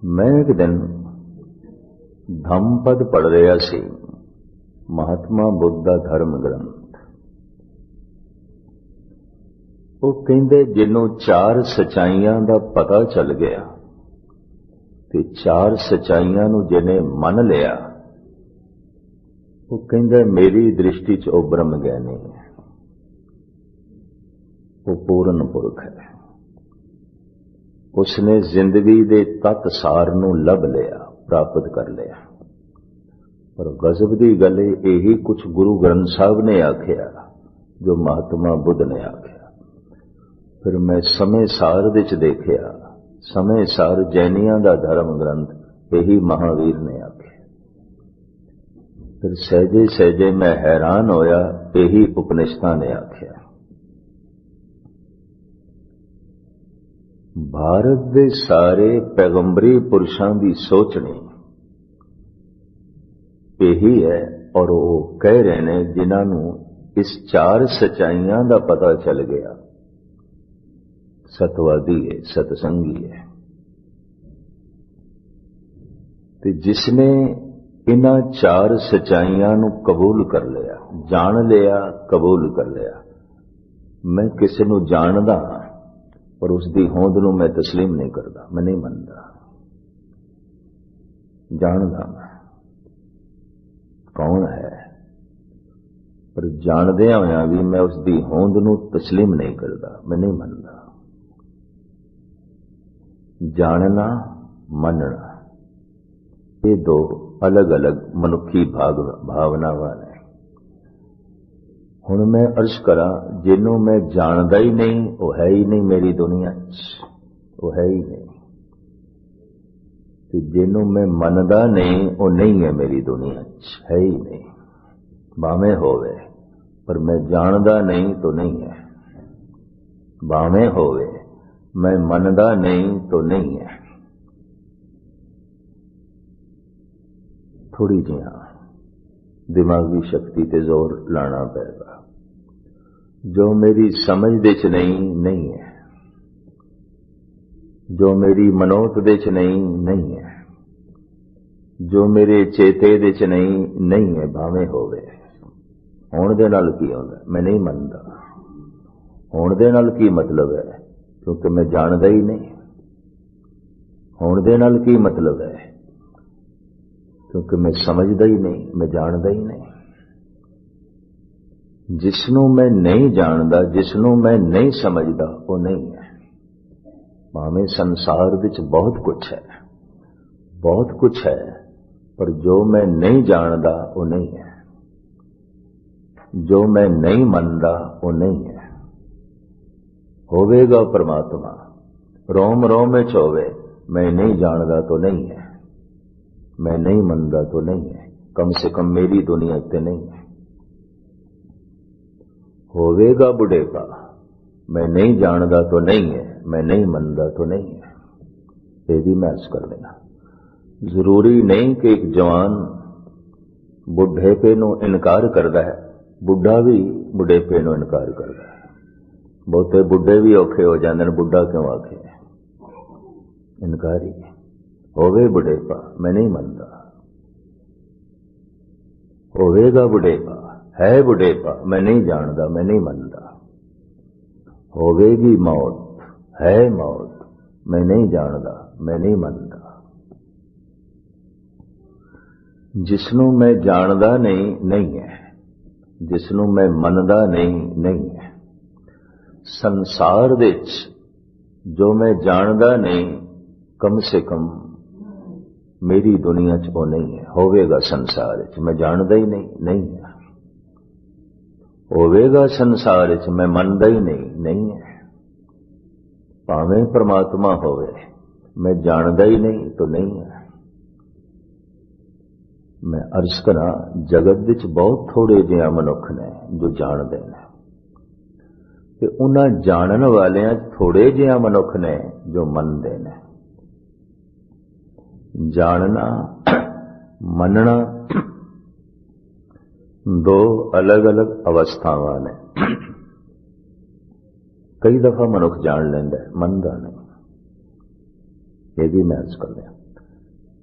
मैं एक दिन धम्मपद पढ़ रहा सी, महात्मा बुद्ध दा धर्म ग्रंथ। वो कहंदे जिन्हों चार सच्चाइयां दा पता चल गया ते चार सच्चाइयां नूं जिन्हें मन लिया, वो कहंदे मेरी दृष्टि च वो ब्रह्म ज्ञानी है, वो पूर्ण पुरख है। उसने जिंदगी दे तत सार नूं लभ लिया, प्राप्त कर लिया। पर गजब की गल यही कुछ गुरु ग्रंथ साहब ने आख्या जो महात्मा बुद्ध ने आख्या। फिर मैं समय सार विच देखिया, समय सार जैनियां दा धर्म ग्रंथ यही महावीर ने आख्या। फिर सहजे सहजे मैं हैरान होया, यही उपनिषदां ने आख्या। भारत दे सारे पैगंबरी पुरुषां दी सोचनी यही है, और वो कह रहे ने जिन्हां नूं इस चार सच्चाइयां दा पता चल गया, सतवादी है, सतसंगी है। ते जिसने इन्हां चार सच्चाइयां नूं कबूल कर लिया, जान लिया, कबूल कर लिया। मैं किसी नूं जानदा पर उसकी होंद नूं मैं तस्लीम नहीं करता, मैं नहीं मनता। जानदा मैं कौन है, पर जानदिया होया भी मैं उसकी होंद नूं तस्लीम नहीं करता, मैं नहीं मनता। जानना मनना ये दो अलग अलग मनुखी भावनावां ने। हुण मैं अर्ज करा, जिन्हों मैं जानदा ही नहीं वो है ही नहीं मेरी दुनिया च, वो है ही नहीं। ते जिन्हों मैं मनदा नहीं वो नहीं है मेरी दुनिया च, है ही नहीं। भावें होवे पर मैं जानदा नहीं तो नहीं है, भावें होवे मैं मनदा नहीं तो नहीं है। थोड़ी जिहा दिमागी शक्ति ते जोर लाना पेगा। जो मेरी समझ दे च नहीं है, जो मेरी मनोत दे च नहीं है, जो मेरे चेते दे च नहीं है। भावें होवे होण दे नाल की होंदा, मैं नहीं मनदा। होण दे नाल की मतलब है, क्योंकि मैं जानदा ही नहीं। होण दे नाल की मतलब है, क्योंकि मैं समझदा ही नहीं, मैं जानदा ही नहीं। जिसनों मैं नहीं जानदा, जिसनों मैं नहीं समझदा, वो नहीं है। भावें संसार विच बहुत कुछ है, बहुत कुछ है, पर जो मैं नहीं जानदा वो नहीं है, जो मैं नहीं मनदा वो नहीं है। होवेगा परमात्मा रोम रोम विच होवे, मैं नहीं जानदा तो नहीं है, मैं नहीं मनदा तो नहीं है, कम से कम मेरी दुनिया ते नहीं है। होवेगा बुढ़ेपा, मैं नहीं जानदा तो नहीं है, मैं नहीं मनदा तो नहीं है। ये भी महसूस कर लेना। जरूरी नहीं कि एक जवान बुढ़ेपे नूं इनकार करदा है, बुढ़ा भी बुढ़ेपे नूं इनकार करदा है। बहुते बुढ़े भी औखे हो जांदे ने, बुढ़ा क्यों आखे, इनकारी। होवे बुढ़ेपा, मैं नहीं मनदा। होवेगा बुढ़ेपा, है बुढ़ेपा, मैं नहीं जानदा, मैं नहीं मनदा। होवेगी मौत, है मौत, मैं नहीं जानदा, मैं नहीं मनदा। जिसनों मैं जानदा नहीं है, जिसनों मैं मनदा नहीं है। संसार विच जो मैं जानदा नहीं, कम से कम मेरी दुनिया च वो नहीं है। होवेगा संसार विच, मैं जानदा ही नहीं है। होवेगा संसार च, मैं मनदा ही नहीं है। भावें परमात्मा होवे, मैं जानदा ही नहीं तो नहीं है। मैं अर्ज करा, जगत विच बहुत थोड़े जिहा मनुख ने जो जानते हैं, ते उन्हां जानन वालियां थोड़े जिहा मनुख ने जो मनते हैं। जानना मनना दो अलग अलग अवस्थावां ने। कई दफा मनुख जान लेंदा है, मनदा नहीं। ये भी महसूस कर लिया।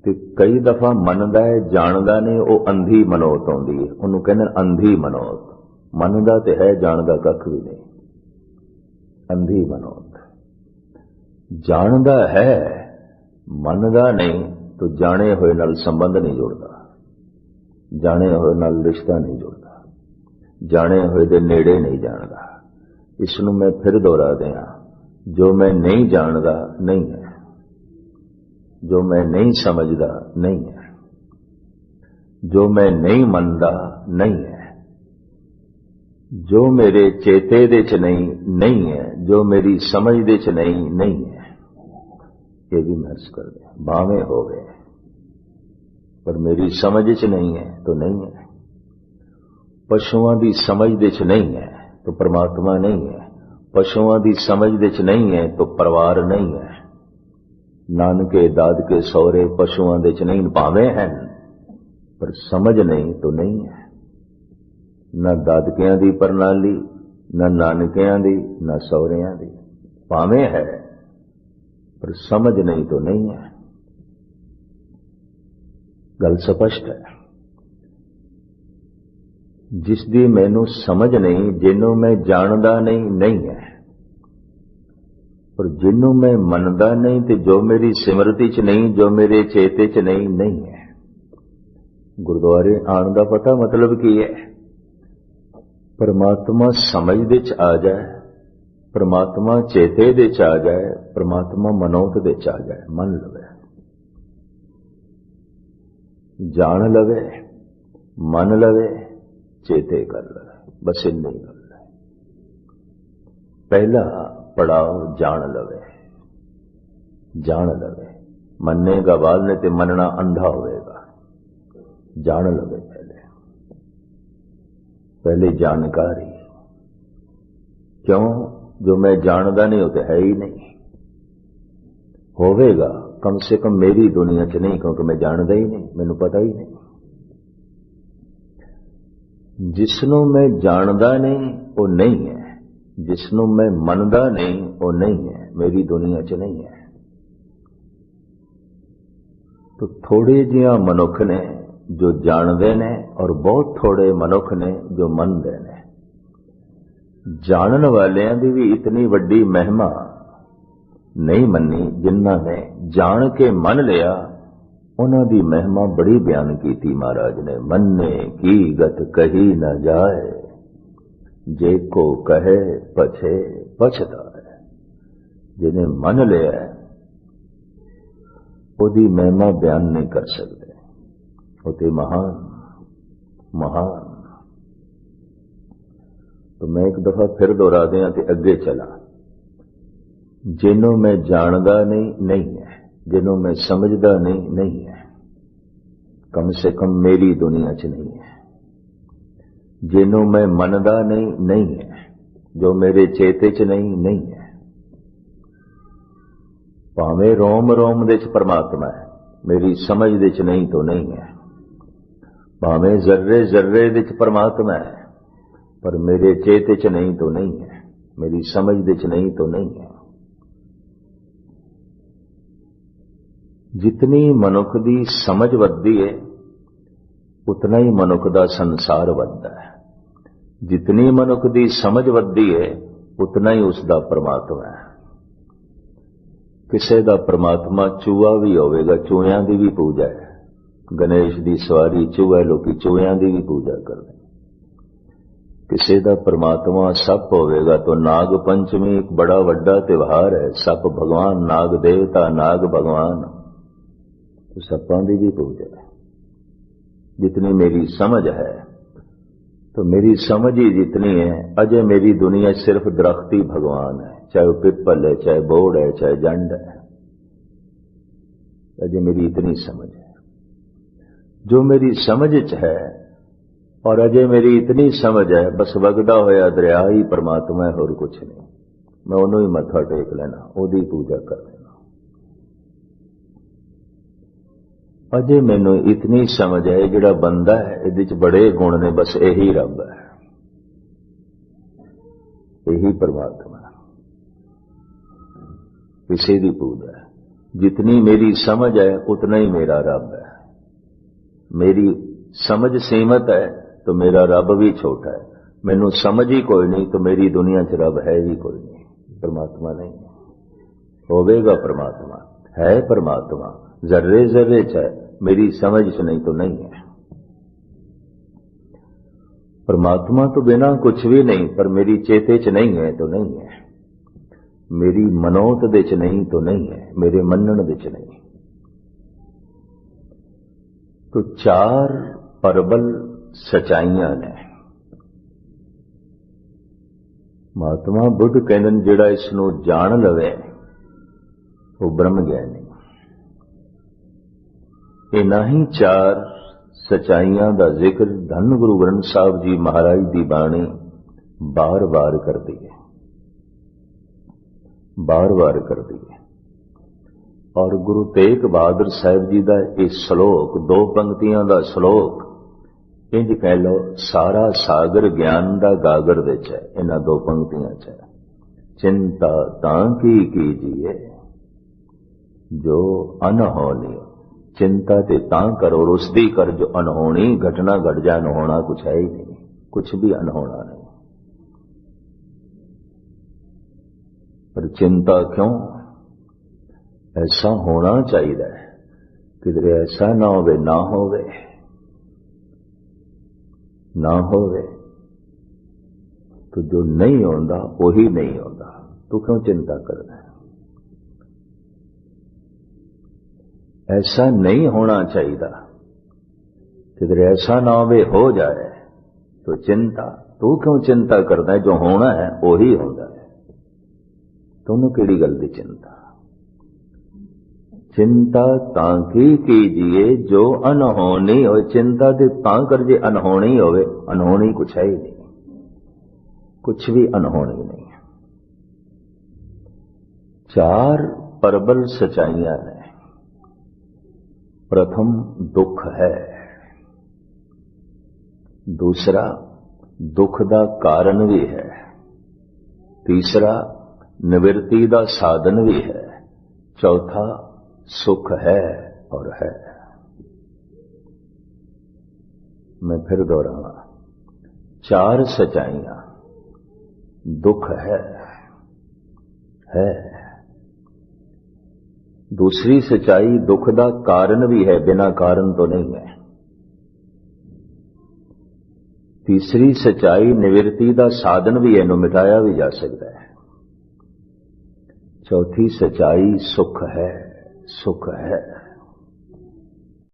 ਤੇ ਕਈ ਦਫਾ ਮੰਨਦਾ ਹੈ, ਜਾਣਦਾ ਨਹੀਂ, ਉਹ ਅੰਧੀ ਮਨੋਤ ਆਉਂਦੀ ਹੈ, ਉਹਨੂੰ ਕਹਿੰਦੇ ਅੰਧੀ ਮਨੋਤ। ਮੰਨਦਾ ਤੇ ਹੈ, ਜਾਣਦਾ ਕੱਖ ਵੀ ਨਹੀਂ, ਅੰਧੀ ਮਨੋਤ। ਜਾਣਦਾ ਹੈ, ਮੰਨਦਾ ਨਹੀਂ, ਤਾਂ ਜਾਣੇ ਹੋਏ ਨਾਲ ਸੰਬੰਧ ਨਹੀਂ ਜੁੜਦਾ, ਜਾਣੇ ਹੋਏ ਨਾਲ ਰਿਸ਼ਤਾ ਨਹੀਂ ਜੁੜਦਾ, ਜਾਣੇ ਹੋਏ ਦੇ ਨੇੜੇ ਨਹੀਂ ਜਾਣਦਾ। ਇਸ ਨੂੰ ਮੈਂ ਫਿਰ ਦੁਹਰਾ ਦਿਆਂ, ਜੋ ਮੈਂ ਨਹੀਂ ਜਾਣਦਾ ਨਹੀਂ ਹੈ, ਜੋ ਮੈਂ ਨਹੀਂ ਸਮਝਦਾ ਨਹੀਂ ਹੈ, ਜੋ ਮੈਂ ਨਹੀਂ ਮੰਨਦਾ ਨਹੀਂ ਹੈ, ਜੋ ਮੇਰੇ ਚੇਤੇ ਦੇ ਚ ਨਹੀਂ ਹੈ, ਜੋ ਮੇਰੀ ਸਮਝ ਦੇ ਚ ਨਹੀਂ ਹੈ। ਇਹ ਵੀ ਮਹਿਸੂਸ ਕਰਦੇ ਭਾਵੇਂ ਹੋਵੇ, ਪਰ ਮੇਰੀ ਸਮਝ ਚ ਨਹੀਂ ਹੈ ਤਾਂ ਨਹੀਂ ਹੈ। ਪਸ਼ੂਆਂ ਦੀ ਸਮਝ ਦੇ ਚ ਨਹੀਂ ਹੈ ਤਾਂ ਪਰਮਾਤਮਾ ਨਹੀਂ ਹੈ, ਪਸ਼ੂਆਂ ਦੀ ਸਮਝ ਦੇ ਚ ਨਹੀਂ ਹੈ ਤਾਂ ਪਰਿਵਾਰ ਨਹੀਂ ਹੈ। ਨਾਨਕੇ ਦਾਦਕੇ ਸਹੁਰੇ ਪਸ਼ੂਆਂ ਦੇ ਚ ਨਹੀਂ, ਭਾਵੇਂ ਹਨ ਪਰ ਸਮਝ ਨਹੀਂ ਤਾਂ ਨਹੀਂ ਹੈ। ਨਾ ਦਾਦਕਿਆਂ ਦੀ ਪ੍ਰਣਾਲੀ, ਨਾ ਨਾਨਕਿਆਂ ਦੀ, ਨਾ ਸਹੁਰਿਆਂ ਦੀ, ਭਾਵੇਂ ਹੈ ਪਰ ਸਮਝ ਨਹੀਂ ਤਾਂ ਨਹੀਂ ਹੈ। ਗੱਲ ਸਪਸ਼ਟ ਹੈ। ਜਿਸ ਦੀ ਮੈਨੂੰ ਸਮਝ ਨਹੀਂ, ਜਿਹਨੂੰ ਮੈਂ ਜਾਣਦਾ ਨਹੀਂ ਹੈ, ਪਰ ਜਿਹਨੂੰ ਮੈਂ ਮੰਨਦਾ ਨਹੀਂ ਤੇ ਜੋ ਮੇਰੀ ਸਿਮਰਤੀ ਚ ਨਹੀਂ, ਜੋ ਮੇਰੇ ਚੇਤੇ ਚ ਨਹੀਂ ਹੈ। ਗੁਰਦੁਆਰੇ ਆਉਣ ਦਾ ਪਤਾ ਮਤਲਬ ਕੀ ਹੈ? परमात्मा समझ दे च आ जाए, परमात्मा चेते दे च आ जाए, परमात्मा मनोत दे च आ जाए, मन लवे, जान लवे, मन लवे, चेते कर लवे, बस इन्नी गल है। पहला पड़ाव जान लवे, जान लवे। मन्नेगा बाद ने ते मनना अंधा होएगा। जान लवे पहले जानकारी। क्यों? जो मैं जानदा नहीं होता है ही नहीं, होवेगा कम से कम मेरी दुनिया च नहीं, क्योंकि मैं जानदा ही नहीं, मैनू पता ही नहीं। जिसनों मैं जानदा नहीं वो नहीं है, जिसनों मैं मनदा नहीं वो नहीं है, मेरी दुनिया च नहीं है। तो थोड़े जिहा मनुख ने जो जानते ने और बहुत थोड़े मनुख ने जो मनते ने। जानन वालियां दी भी इतनी वड्डी महिमा नहीं मन्नी, जिन्हां ने जान के मन लिया उन्हां दी महिमा बड़ी बयान की थी महाराज ने। मन्ने की गत कही न जाए, जे को कहे पछे पछताए। जिन्हें मन लिया ओदी महिमा बयान नहीं कर सकते। होते महान महान। तो मैं एक दफा फिर दोहरा दिया ते अगे चला। जिन्हों मैं जानदा नहीं है, जिन्हों मैं समझदा नहीं है, कम से कम मेरी दुनिया च नहीं है। जिन्हों मैं मनदा नहीं है, जो मेरे चेते च नहीं है। भावें रोम रोम दे च परमात्मा है, मेरी समझ दे च नहीं तो नहीं है। भावें जर्रे जर्रे दे च परमात्मा है, पर मेरे चेते च नहीं तो नहीं है, मेरी समझ दे च नहीं तो नहीं है। जितनी मनुख दी समझ वधदी है उतना ही मनुख दा संसार वधदा है। जितनी मनुख दी समझ वधदी है उतना ही उसका परमात्मा है। किसे दा परमात्मा चूहा भी होवेगा, चूहियां दी भी पूजा है। गणेश दी सवारी चूहा, लोकी चूहियां दी भी पूजा करते। किसी दा परमात्मा सप होवेगा तो नाग पंचमी एक बड़ा वड्डा त्योहार है। सप भगवान, नाग देवता, नाग भगवान, तो सपां दी भी पूजा है। जितनी मेरी समझ है, तो मेरी समझ ही जितनी है, अजय मेरी दुनिया सिर्फ दरख्ती भगवान है, चाहे वो पिपल है, चाहे बोड़ है, चाहे जंड है। अजय मेरी इतनी समझ है। जो मेरी समझ च है, और अजय मेरी इतनी समझ है, बस वगदा होया दरिया ही परमात्मा है, होर कुछ नहीं। मैं उन्हों ही मत्था टेक लेना, ओदी पूजा कर लेना। अजय मैनू इतनी समझ है, जिहड़ा बंदा है इहदे च बड़े गुण ने, बस यही रब है, यही परमात्मा। किसी दी पूजा है। जितनी मेरी समझ है उतना ही मेरा रब है। मेरी समझ सीमित है तो मेरा रब भी छोटा है। मैनू समझ ही कोई नहीं तो मेरी दुनिया च रब है ही कोई नहीं। परमात्मा नहीं होवेगा, परमात्मा है। परमात्मा जर्रे जर्रे च है, मेरी समझ च नहीं तो नहीं है। परमात्मा तो बिना कुछ भी नहीं, पर मेरी चेते च नहीं है तो नहीं है। मेरी मनोत दे च नहीं तो नहीं है, मेरे मनन दे च नहीं। तो चार परबल सचाइयां ने। महात्मा बुद्ध कहते हैं जिहड़ा इसनूं जान लवे वो ब्रह्म ज्ञानी। इन्हां ही चार सचाइयां दा जिक्र धन गुरु ग्रंथ साहब जी महाराज दी बाणी बार बार करती है, बार बार करती है। और गुरु तेग बहादुर साहब जी का यह श्लोक, दो पंक्तियां का श्लोक, इंज कह लो सारा सागर ज्ञान का गागर विच है। इन्हां दो पंक्तियां च है, चिंता तां की कीजिए जो अनहोनी। चिंता ते तां करो, उसदी कर जो अनहोनी घटना घट जाए। अनहोना कुछ है ही नहीं, कुछ भी अनहोना नहीं। पर चिंता क्यों? ऐसा होना चाहिए, किधरे ऐसा ना होवे ना होवे ना होवे। तो जो नहीं होता वही नहीं होता, तो क्यों चिंता करना है? ऐसा नहीं होना चाहिए, किधरे ऐसा ना होवे हो जाए तो चिंता। तू क्यों चिंता करता है? जो होना है वही होता है। तुमने केड़ी गल दी चिंता? चिंता तांकी कीजिए जो अनहोनी हो। चिंता दे तां कर जे अनहोनी होवे। अनहोनी कुछ है ही नहीं, कुछ भी अनहोनी नहीं है। चार परबल सचाइयां ने। प्रथम दुख है, दूसरा दुख दा कारण भी है, तीसरा निवृत्ति दा साधन भी है, चौथा सुख है और है। मैं फिर दोहरावा, चार सच्चाइयां। दुख है, दूसरी सच्चाई दुख दा कारण भी है, बिना कारण तो नहीं है। तीसरी सच्चाई निवृत्ति दा साधन भी है, इन्हों मिटाया भी जा सकता है। चौथी सच्चाई सुख है, सुख है।